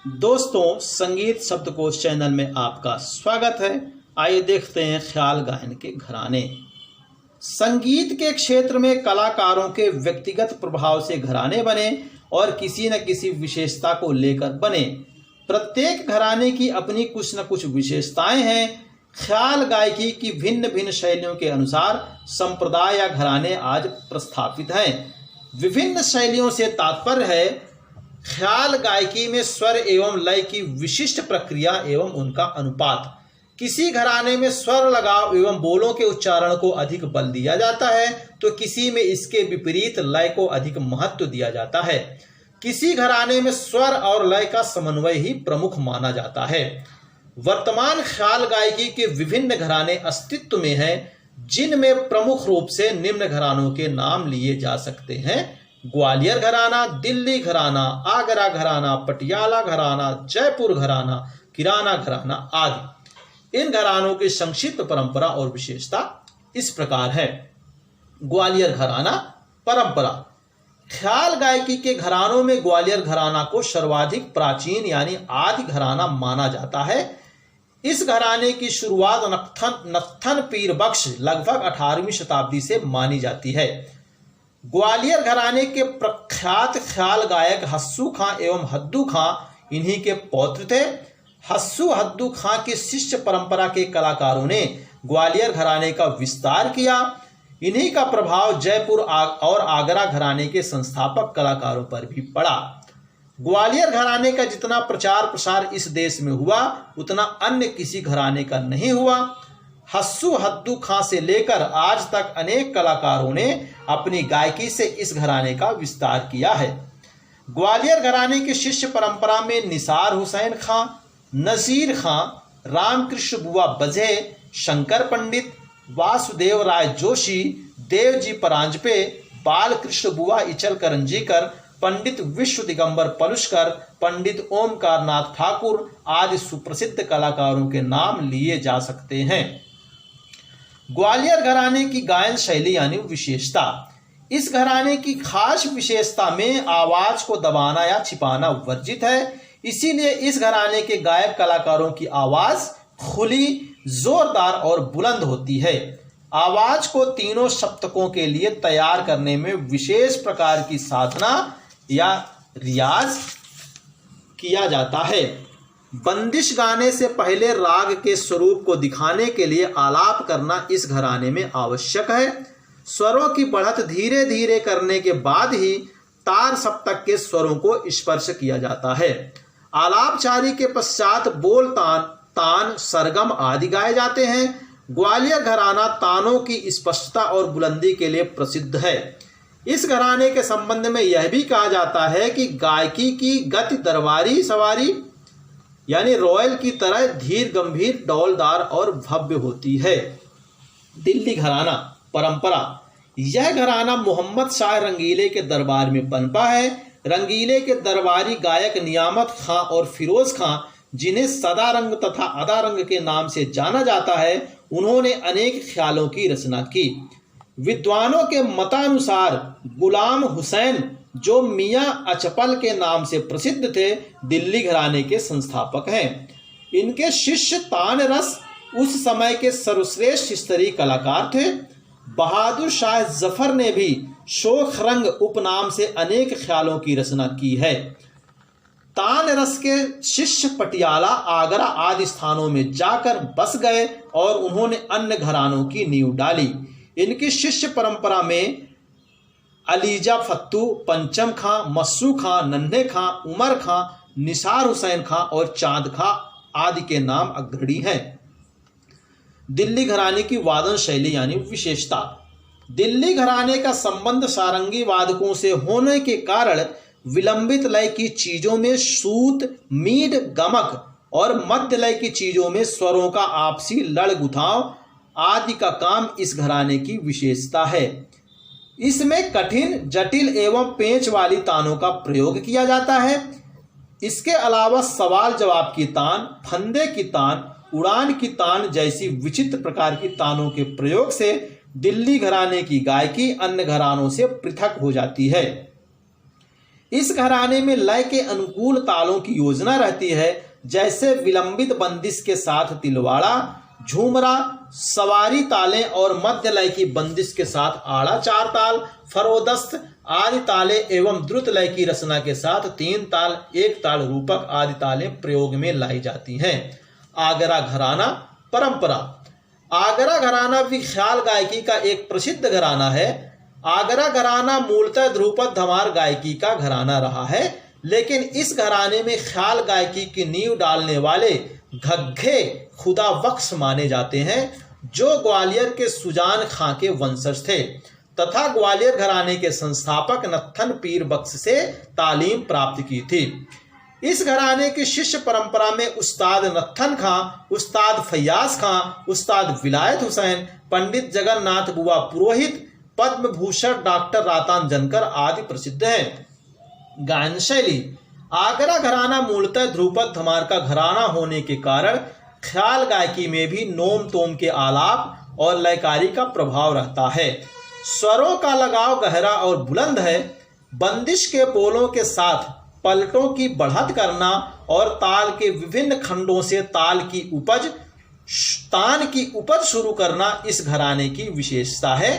दोस्तों, संगीत शब्दकोश चैनल में आपका स्वागत है। आइए देखते हैं ख्याल गायन के घराने। संगीत के क्षेत्र में कलाकारों के व्यक्तिगत प्रभाव से घराने बने और किसी न किसी विशेषता को लेकर बने। प्रत्येक घराने की अपनी कुछ न कुछ विशेषताएं हैं। ख्याल गायकी की भिन्न भिन्न शैलियों के अनुसार संप्रदाय या घराने आज प्रस्थापित हैं। विभिन्न शैलियों से तात्पर्य है ख्याल गायकी में स्वर एवं लय की विशिष्ट प्रक्रिया एवं उनका अनुपात। किसी घराने में स्वर लगाव एवं बोलों के उच्चारण को अधिक बल दिया जाता है तो किसी में इसके विपरीत लय को अधिक महत्व दिया जाता है। किसी घराने में स्वर और लय का समन्वय ही प्रमुख माना जाता है। वर्तमान ख्याल गायकी के विभिन्न घराने अस्तित्व में हैं, जिनमें प्रमुख रूप से निम्न घरानों के नाम लिए जा सकते हैं: ग्वालियर घराना, दिल्ली घराना, आगरा घराना, पटियाला घराना, जयपुर घराना, किराना घराना आदि। इन घरानों की संक्षिप्त परंपरा और विशेषता इस प्रकार है। ग्वालियर घराना परंपरा। ख्याल गायकी के घरानों में ग्वालियर घराना को सर्वाधिक प्राचीन यानी आदि घराना माना जाता है। इस घराने की शुरुआत नत्थन पीर बख्श लगभग 18वीं शताब्दी से मानी जाती है। ग्वालियर घराने के प्रख्यात ख्याल गायक हस्सू खां एवं हद्दू खां इन्हीं के पौत्र थे। हस्सू हद्दू खां की शिष्य परंपरा के कलाकारों ने ग्वालियर घराने का विस्तार किया। इन्हीं का प्रभाव जयपुर और आगरा घराने के संस्थापक कलाकारों पर भी पड़ा। ग्वालियर घराने का जितना प्रचार प्रसार इस देश में हुआ उतना अन्य किसी घराने का नहीं हुआ। हस्सू हद्दू खां से लेकर आज तक अनेक कलाकारों ने अपनी गायकी से इस घराने का विस्तार किया है। ग्वालियर घराने की शिष्य परंपरा में निसार हुसैन खां, नजीर खां, रामकृष्ण बुआ बजे, शंकर पंडित, वासुदेव राय जोशी, देवजी परांजपे, बालकृष्ण बुआ इचल करंजीकर, पंडित विश्व दिगंबर पलुष्कर, पंडित ओमकार नाथ ठाकुर आदि सुप्रसिद्ध कलाकारों के नाम लिए जा सकते हैं। ग्वालियर घराने की गायन शैली यानी विशेषता। इस घराने की खास विशेषता में आवाज को दबाना या छिपाना वर्जित है। इसीलिए इस घराने के गायक कलाकारों की आवाज खुली, जोरदार और बुलंद होती है। आवाज को तीनों सप्तकों के लिए तैयार करने में विशेष प्रकार की साधना या रियाज किया जाता है। बंदिश गाने से पहले राग के स्वरूप को दिखाने के लिए आलाप करना इस घराने में आवश्यक है। स्वरों की बढ़त धीरे धीरे करने के बाद ही तार सप्तक के स्वरों को स्पर्श किया जाता है। आलापचारी के पश्चात बोल, तान, सरगम आदि गाए जाते हैं। ग्वालियर घराना तानों की स्पष्टता और बुलंदी के लिए प्रसिद्ध है। इस घराने के संबंध में यह भी कहा जाता है कि गायकी की गति दरबारी सवारी यानी रॉयल की तरह धीर, गंभीर, डौलदार और भव्य होती है। दिल्ली घराना परंपरा। यह घराना मोहम्मद शाह रंगीले के दरबार में पनपा है। रंगीले के दरबारी गायक नियामत खां और फिरोज खां, जिन्हें सदारंग तथा अदारंग के नाम से जाना जाता है, उन्होंने अनेक ख्यालों की रचना की। विद्वानों के मतानुसार गुलाम हुसैन, जो मियां अचपल के नाम से प्रसिद्ध थे, दिल्ली घराने के संस्थापक हैं। इनके शिष्य तान रस उस समय के सर्वश्रेष्ठ स्तरीय कलाकार थे। बहादुर शाह जफर ने भी शोख रंग उपनाम से अनेक ख्यालों की रचना की है। तान रस के शिष्य पटियाला, आगरा आदि स्थानों में जाकर बस गए और उन्होंने अन्य घरानों की नींव डाली। इनकी शिष्य परंपरा में अलीजा फत्तू, पंचम खां, मस्सू खां, नन्हे खां, उमर खां, निसार हुसैन खां और चांद खां आदि के नाम अग्रणी हैं। दिल्ली घराने की वादन शैली यानी विशेषता। दिल्ली घराने का संबंध सारंगी वादकों से होने के कारण विलंबित लय की चीजों में सूत, मीड, गमक और मध्य लय की चीजों में स्वरों का आपसी लड़ गुथाव आदि का काम इस घराने की विशेषता है। इसमें कठिन, जटिल एवं पेंच वाली तानों का प्रयोग किया जाता है। इसके अलावा सवाल जवाब की तान, फंदे की तान, उड़ान की तान जैसी विचित्र प्रकार की तानों के प्रयोग से दिल्ली घराने की गायकी अन्य घरानों से पृथक हो जाती है। इस घराने में लय के अनुकूल तालों की योजना रहती है, जैसे विलंबित बंदिश के साथ तिलवाड़ा, झूमरा, सवारी ताले और मध्य लय की बंदिश के साथ आड़ा 4 ताल, फरोदस्त आदि ताले एवं द्रुत लय की रचना के साथ 3 ताल, 1 ताल रूपक आदि ताले प्रयोग में लाई जाती हैं। आगरा घराना परंपरा। आगरा घराना भी ख्याल गायकी का एक प्रसिद्ध घराना है। आगरा घराना मूलतः ध्रुपद धमार गायकी का घराना रहा है, लेकिन इस घराने में ख्याल गायकी की नींव डालने वाले घग्घे खुदा बख्श माने जाते हैं, जो ग्वालियर के सुजान खां के वंशज थे तथा ग्वालियर घराने के संस्थापक नत्थन पीर बख्श से तालीम प्राप्त की थी। इस घराने की शिष्य परंपरा में उस्ताद नत्थन खां, उस्ताद फैयाज खां, उस्ताद विलायत हुसैन, पंडित जगन्नाथ बुआ पुरोहित, पद्म भूषण डॉक्टर रातान जनकर आदि प्रसिद्ध हैं। गायन शैली। आगरा घराना मूलतः ध्रुपद धमार का घराना होने के कारण ख्याल गायकी में भी नोम तोम के आलाप और लयकारी का प्रभाव रहता है। स्वरों का लगाव गहरा और बुलंद है। बंदिश के पोलों के साथ पलटों की बढ़त करना और ताल के विभिन्न खंडों से तान की उपज शुरू करना इस घराने की विशेषता है।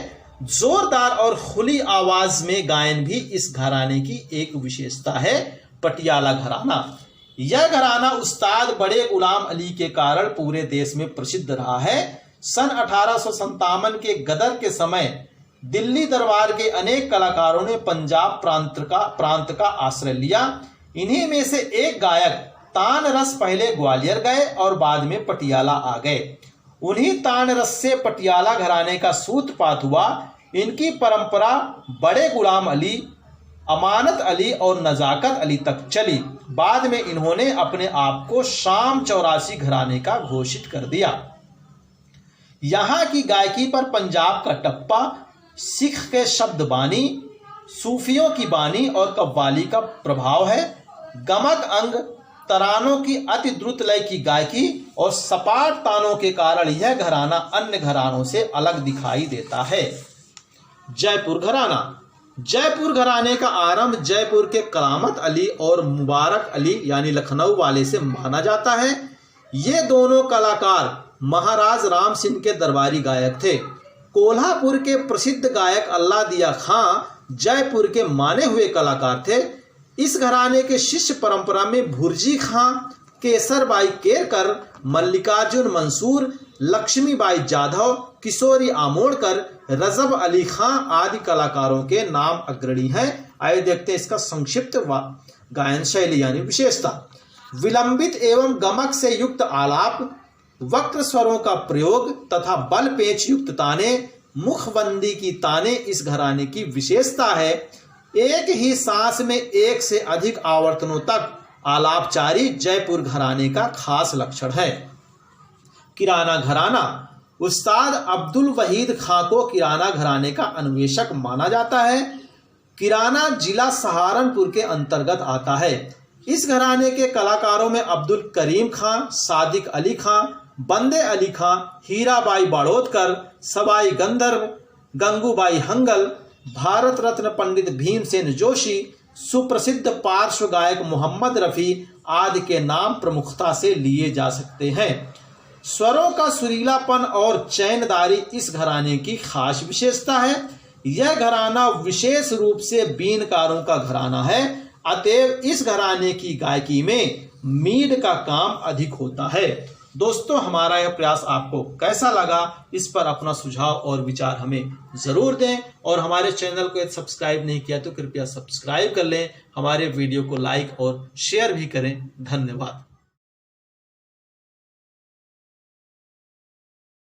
जोरदार और खुली आवाज में गायन भी इस घराने की एक विशेषता है। पटियाला घराना। यह घराना उस्ताद बड़े गुलाम अली के कारण पूरे देश में प्रसिद्ध रहा है। सन 1857 के गदर के समय दिल्ली दरबार के अनेक कलाकारों ने पंजाब प्रांत का आश्रय लिया। इन्हीं में से एक गायक तान रस पहले ग्वालियर गए और बाद में पटियाला आ गए। उन्हीं तान रस से पटियाला घराने का सूत्रपात हुआ। इनकी परंपरा बड़े गुलाम अली, अमानत अली और नजाकत अली तक चली। बाद में इन्होंने अपने आप को शाम 84 घराने का घोषित कर दिया। यहाँ की गायकी पर पंजाब का टप्पा, सिख के शब्द बानी, सूफियों की बानी और कव्वाली का प्रभाव है। गमक अंग, तरानों की अति द्रुत लय की गायकी और सपाट तानों के कारण यह घराना अन्य घरानों से अलग दिखाई देता है। जयपुर घराना। जयपुर घराने का आरंभ जयपुर के करामत अली और मुबारक अली यानी लखनऊ वाले से माना जाता है। ये दोनों कलाकार महाराज राम सिंह के दरबारी गायक थे। कोल्हापुर के प्रसिद्ध गायक अल्लाह दिया खां जयपुर के माने हुए कलाकार थे। इस घराने के शिष्य परंपरा में भुर्जी खां, केसरबाई केरकर, मल्लिकार्जुन मंसूर, लक्ष्मीबाई जाधव, किशोरी आमोणकर, रजब अली खां आदि कलाकारों के नाम अग्रणी हैं। आइए देखते हैं इसका संक्षिप्त गायन शैली यानी विशेषता। विलंबित एवं गमक से युक्त आलाप, वक्र स्वरों का प्रयोग तथा बल पेच युक्त ताने, मुखबंदी की ताने इस घराने की विशेषता है। एक ही सांस में एक से अधिक आवर्तनों तक आलापचारी जयपुर घराने का खास लक्षण है। किराना घराना। उस्ताद अब्दुल वहीद खां को किराना घराने का अन्वेषक माना जाता है। किराना जिला सहारनपुर के अंतर्गत आता है। इस घराने के कलाकारों में अब्दुल करीम खां, सादिक अली खां, बंदे अली खां, हीराबाई बाड़ोदकर, सवाई गंधर्व, गंगूबाई हंगल, भारत रत्न पंडित भीमसेन जोशी, सुप्रसिद्ध पार्श्व गायक मोहम्मद रफ़ी आदि के नाम प्रमुखता से लिए जा सकते हैं। स्वरों का सुरीलापन और चैनदारी इस घराने की खास विशेषता है। यह घराना विशेष रूप से बीनकारों का घराना है, अतएव इस घराने की गायकी में मीड का काम अधिक होता है। दोस्तों, हमारा यह प्रयास आपको कैसा लगा, इस पर अपना सुझाव और विचार हमें ज़रूर दें और हमारे चैनल को यदि सब्सक्राइब नहीं किया तो कृपया सब्सक्राइब कर लें। हमारे वीडियो को लाइक और शेयर भी करें। धन्यवाद।